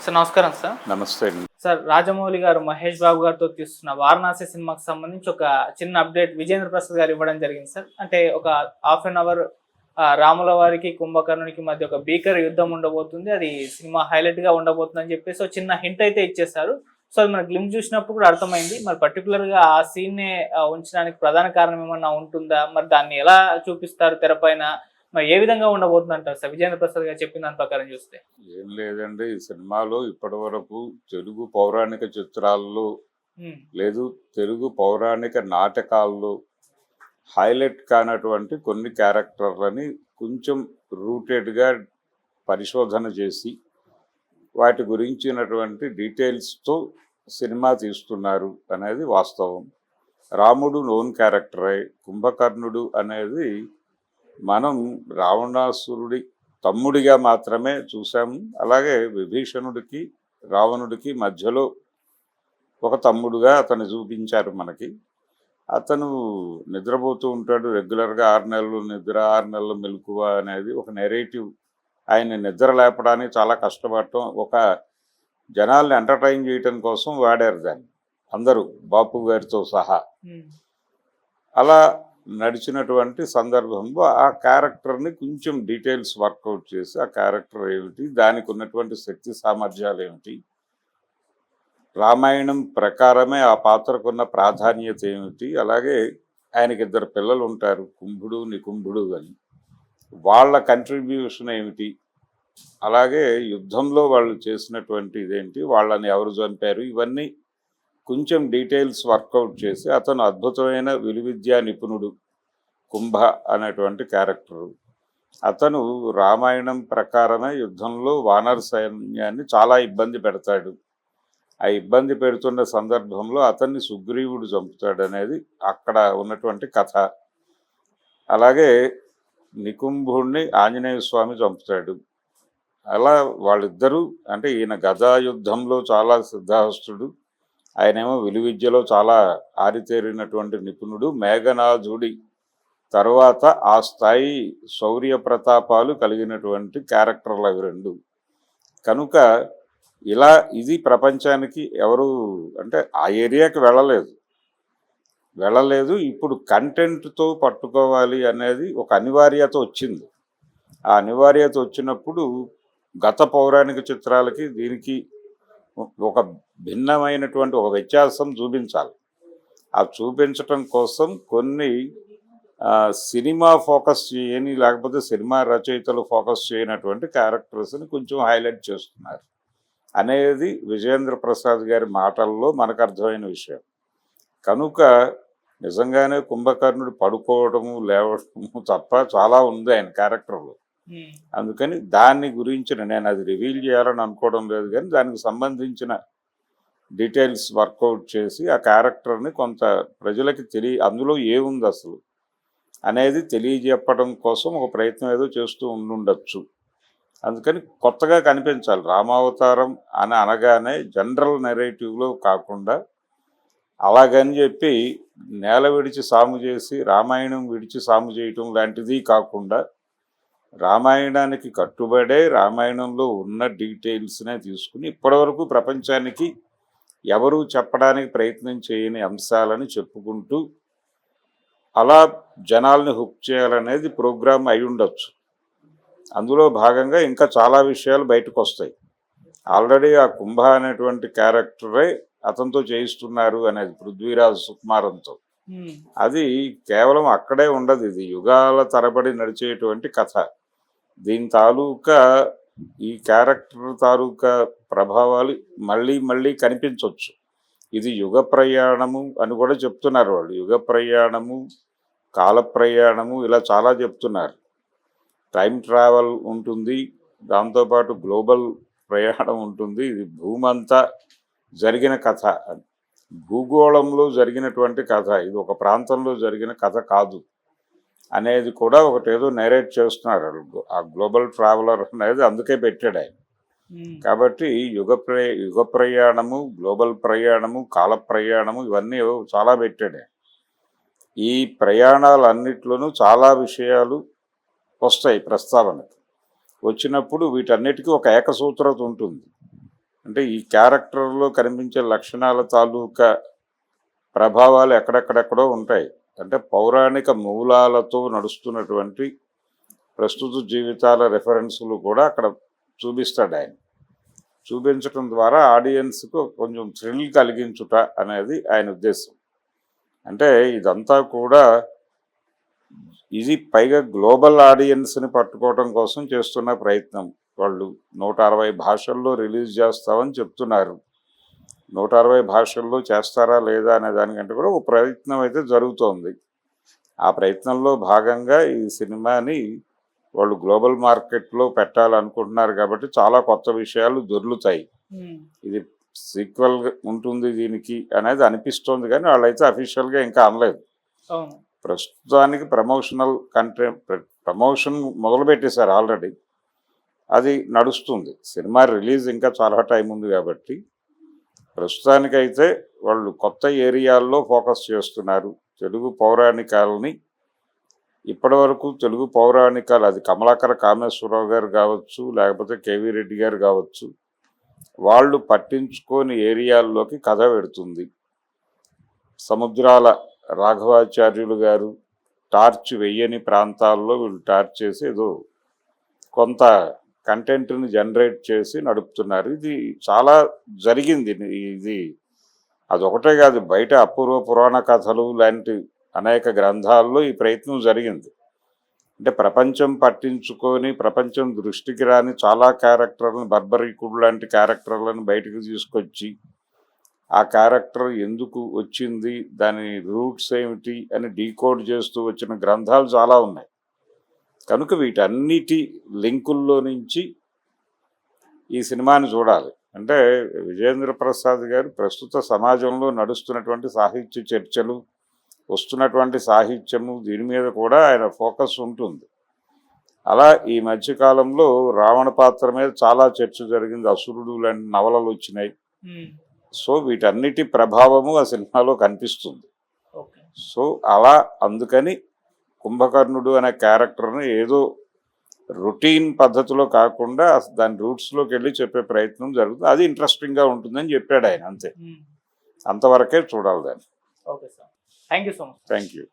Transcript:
Sir నమస్కారం sir. నమస్తే అండి. సార్ రాజమౌళి గారు మహేష్ బాబు గారితో తీస్తున్న వారణాసి సినిమాకి సంబంధించి ఒక చిన్న అప్డేట్ విజేంద్ర ప్రసాద్ గారు ఇవ్వడం జరిగింది సార్. అంటే ఒక హాఫ్ అన్ అవర్ రాముల వారికి కుంభకర్ణునికి మధ్య ఒక భీకర యుద్ధం ఉండబోతుంది, అది సినిమా హైలైట్ గా ఉండబోతుంది అని చెప్పేసి ఒక చిన్న హింట్ అయితే ఇచ్చేసారు. సో అది మన గ్లిమ్ చూసినప్పుడు కూడా అర్థమైంది. మరి పర్టికులర్ గా ఆ సీన్ నే ఉంచడానికి ప్రధాన కారణం ఏమన్నా ఉంటుందా, మరి దాన్ని ఎలా చూపిస్తారు తెరపైన, మరి ఏ విధంగా ఉండబోతుంది అంటారు సార్ విజేంద్ర ప్రసాద్ గారు చెప్పిన దాని ప్రకారం చూస్తే? ఏం లేదండి, ఈ సినిమాలో ఇప్పటి వరకు తెలుగు పౌరాణిక చిత్రాల్లో లేదు, తెలుగు పౌరాణిక నాటకాల్లో హైలైట్ కానటువంటి కొన్ని క్యారెక్టర్లని కొంచెం రూటెడ్గా పరిశోధన చేసి వాటి గురించినటువంటి డీటెయిల్స్తో సినిమా తీస్తున్నారు అనేది వాస్తవం. రాముడు నోన్ క్యారెక్టరే, కుంభకర్ణుడు అనేది మనం రావణాసురుడి తమ్ముడిగా మాత్రమే చూసాము. అలాగే విభీషణుడికి రావణుడికి మధ్యలో ఒక తమ్ముడుగా అతను చూపించారు మనకి. అతను నిద్రపోతూ ఉంటాడు రెగ్యులర్గా, 6 నెలలు నిద్ర 6 నెలలు మెలకువ అనేది ఒక నెరేటివ్. ఆయన నిద్ర లేపడానికి చాలా కష్టపడటం, ఒక జనాల్ని ఎంటర్టైన్ చేయటం కోసం వాడారు దాన్ని అందరూ, బాపు గారితో సహా. అలా నడిచినటువంటి సందర్భంలో ఆ క్యారెక్టర్ని కొంచెం డీటెయిల్స్ వర్కౌట్ చేసి ఆ క్యారెక్టర్ ఏమిటి, దానికి ఉన్నటువంటి శక్తి సామర్థ్యాలు ఏమిటి, రామాయణం ప్రకారమే ఆ పాత్రకున్న ప్రాధాన్యత ఏమిటి, అలాగే ఆయనకి 2 పిల్లలు ఉంటారు, కుంభుడు నికుంభుడు అని, వాళ్ళ కంట్రిబ్యూషన్ ఏమిటి, అలాగే యుద్ధంలో వాళ్ళు చేసినటువంటి ఇదేంటి, వాళ్ళని ఎవరు చంపారు, ఇవన్నీ కొంచెం డీటెయిల్స్ వర్కౌట్ చేసి అతను అద్భుతమైన విలువిద్యా నిపుణుడు కుంభ అనేటువంటి క్యారెక్టరు. అతను రామాయణం ప్రకారమే యుద్ధంలో వానర సైన్యాన్ని చాలా ఇబ్బంది పెడతాడు. ఆ ఇబ్బంది పెడుతున్న సందర్భంలో అతన్ని సుగ్రీవుడు చంపుతాడు అనేది అక్కడ ఉన్నటువంటి కథ. అలాగే నికుంభుడిని ఆంజనేయ స్వామి చంపుతాడు. అలా వాళ్ళిద్దరూ, అంటే ఈయన గదా యుద్ధంలో చాలా సిద్ధాహస్తుడు, ఆయనేమో విలువిద్యలో చాలా ఆరితేరినటువంటి నిపుణుడు. మేఘనాథుడి తర్వాత ఆ స్థాయి శౌర్య ప్రతాపాలు కలిగినటువంటి క్యారెక్టర్లు అవి 2. కనుక ఇలా ఇది ప్రపంచానికి ఎవరు అంటే ఆ ఏరియాకి వెళ్ళలేదు. ఇప్పుడు కంటెంట్తో పట్టుకోవాలి అనేది ఒక అనివార్యత వచ్చింది. ఆ అనివార్యత వచ్చినప్పుడు గత పౌరాణిక చిత్రాలకి దీనికి ఒక భిన్నమైనటువంటి ఒక వ్యత్యాసం చూపించాలి. ఆ చూపించటం కోసం కొన్ని సినిమా ఫోకస్ చేయని, లేకపోతే సినిమా రచయితలు ఫోకస్ చేయనటువంటి క్యారెక్టర్స్ని కొంచెం హైలైట్ చేస్తున్నారు అనేది విజయేంద్ర ప్రసాద్ గారి మాటల్లో మనకు అర్థమైన విషయం. కనుక నిజంగానే కుంభకర్ణుడు పడుకోవడము లేవడము తప్ప చాలా ఉంది ఆయన క్యారెక్టర్లో. అందుకని దాన్ని గురించిన, నేను అది రివీల్ చేయాలని అనుకోవడం లేదు, కానీ దానికి సంబంధించిన డీటెయిల్స్ వర్కౌట్ చేసి ఆ క్యారెక్టర్ని కొంత ప్రజలకి అందులో ఏముంది అసలు అనేది తెలియజెప్పడం కోసం ఒక ప్రయత్నం ఏదో చేస్తూ ఉండుండొచ్చు. అందుకని కొత్తగా కనిపించాలి. రామావతారం అని అనగానే జనరల్ నెరేటివ్లో కాకుండా, అలాగని చెప్పి నేల విడిచి సాము చేసి రామాయణం విడిచి సాము చేయటం లాంటిది కాకుండా, రామాయణానికి కట్టుబడే రామాయణంలో ఉన్న డీటెయిల్స్నే తీసుకుని ఇప్పటివరకు ప్రపంచానికి ఎవరూ చెప్పడానికి ప్రయత్నం చేయని అంశాలని చెప్పుకుంటూ అలా జనాల్ని హుక్ చేయాలనేది ప్రోగ్రామ్ అయి ఉండొచ్చు. అందులో భాగంగా ఇంకా చాలా విషయాలు బయటకు వస్తాయి. ఆల్రెడీ ఆ కుంభ అనేటువంటి క్యారెక్టరే అతనితో చేయిస్తున్నారు అనేది పృథ్వీరాజ్ సుకుమారంతో. అది కేవలం అక్కడే ఉండదు, ఇది యుగాల తరబడి నడిచేటువంటి కథ. దీని తాలూకా ఈ క్యారెక్టర్ తాలూకా ప్రభావాలు మళ్ళీ మళ్ళీ కనిపించవచ్చు. ఇది యుగ ప్రయాణము అని కూడా చెప్తున్నారు వాళ్ళు. యుగ ప్రయాణము, కాల ప్రయాణము, ఇలా చాలా చెప్తున్నారు. టైం ట్రావెల్ ఉంటుంది, దాంతోపాటు గ్లోబల్ ప్రయాణం ఉంటుంది. ఇది భూమంతా జరిగిన కథ, భూగోళంలో జరిగినటువంటి కథ, ఇది ఒక ప్రాంతంలో జరిగిన కథ కాదు అనేది కూడా ఒకటేదో నేరేట్ చేస్తున్నారు. ఆ గ్లోబల్ ట్రావెలర్ అనేది అందుకే పెట్టాడు ఆయన. కాబట్టి యుగ ప్రయాణము, గ్లోబల్ ప్రయాణము, కాల ప్రయాణము, ఇవన్నీ చాలా పెట్టాడు. ఈ ప్రయాణాలన్నిట్లోనూ చాలా విషయాలు వస్తాయి ప్రస్తావనకు. వచ్చినప్పుడు వీటన్నిటికీ ఒక ఏకసూత్రత ఉంటుంది. అంటే ఈ క్యారెక్టర్లో కనిపించే లక్షణాల తాలూకా ప్రభావాలు ఎక్కడెక్కడెక్కడో ఉంటాయి. అంటే పౌరాణిక మూలాలతో నడుస్తున్నటువంటి ప్రస్తుత జీవితాల రెఫరెన్సులు కూడా అక్కడ చూపిస్తాడు ఆయన. చూపించడం ద్వారా ఆడియన్స్కు కొంచెం థ్రిల్ కలిగించుట అనేది ఆయన ఉద్దేశం. అంటే ఇదంతా కూడా ఇది పైగా గ్లోబల్ ఆడియన్స్ని పట్టుకోవడం కోసం చేస్తున్న ప్రయత్నం. వాళ్ళు 160 భాషల్లో రిలీజ్ చేస్తామని చెప్తున్నారు. 160 భాషల్లో చేస్తారా లేదా అనే దానికంటే కూడా ఒక ప్రయత్నం అయితే జరుగుతోంది. ఆ ప్రయత్నంలో భాగంగా ఈ సినిమాని వాళ్ళు గ్లోబల్ మార్కెట్లో పెట్టాలనుకుంటున్నారు కాబట్టి చాలా కొత్త విషయాలు దొర్లుతాయి. ఇది సీక్వెల్ ఉంటుంది దీనికి అనేది అనిపిస్తోంది, కానీ వాళ్ళైతే అఫీషియల్గా ఇంకా అనలేదు. ప్రస్తుతానికి ప్రమోషన్ మొదలుపెట్టేశారు ఆల్రెడీ, అది నడుస్తుంది. సినిమా రిలీజ్ ఇంకా చాలా టైం ఉంది కాబట్టి ప్రస్తుతానికైతే వాళ్ళు కొత్త ఏరియాల్లో ఫోకస్ చేస్తున్నారు. తెలుగు పౌరాణికాలని ఇప్పటివరకు తెలుగు పౌరాణికాలు, అది కమలాకర కామేశ్వరరావు గారు కావచ్చు, లేకపోతే కేవీ రెడ్డి గారు కావచ్చు, వాళ్ళు పట్టించుకోని ఏరియాల్లోకి కథ పెడుతుంది. సముద్రాల రాఘవాచార్యులు గారు టార్చ్ వెయ్యని ప్రాంతాల్లో వీళ్ళు టార్చ్ చేసి ఏదో కొంత కంటెంట్ని జనరేట్ చేసి నడుపుతున్నారు. ఇది చాలా జరిగింది. ఇది అదొకటే కాదు, బయట అపూర్వ పురాణ కథలు లాంటి అనేక గ్రంథాల్లో ఈ ప్రయత్నం జరిగింది. అంటే ప్రపంచం పట్టించుకొని ప్రపంచం దృష్టికి రాని చాలా క్యారెక్టర్లను, బర్బరీకుడు లాంటి క్యారెక్టర్లను బయటకు తీసుకొచ్చి ఆ క్యారెక్టర్ ఎందుకు వచ్చింది, దాని రూట్స్ ఏమిటి అని డీకోడ్ చేస్తూ వచ్చిన గ్రంథాలు చాలా ఉన్నాయి. కనుక వీటన్నిటి లింకుల్లో నుంచి ఈ సినిమాని చూడాలి. అంటే విజయేంద్ర ప్రసాద్ గారు ప్రస్తుత సమాజంలో నడుస్తున్నటువంటి సాహిత్య చర్చలు, వస్తున్నటువంటి సాహిత్యము, దీని మీద కూడా ఆయన ఫోకస్ ఉంటుంది. అలా ఈ మధ్యకాలంలో రావణ పాత్ర మీద చాలా చర్చ జరిగింది. అసురుడు లాంటి నవలలు వచ్చినాయి. సో వీటన్నిటి ప్రభావము ఆ సినిమాలో కనిపిస్తుంది. సో అలా అందుకని కుంభకర్ణుడు అనే క్యారెక్టర్ని ఏదో రొటీన్ పద్ధతిలో కాకుండా దాని రూట్స్లోకి వెళ్ళి చెప్పే ప్రయత్నం జరుగుతుంది. అది ఇంట్రెస్టింగ్గా ఉంటుందని చెప్పాడు ఆయన. అంతే, అంతవరకే చూడాలి దాన్ని. Okay sir, thank you so much. Thank you.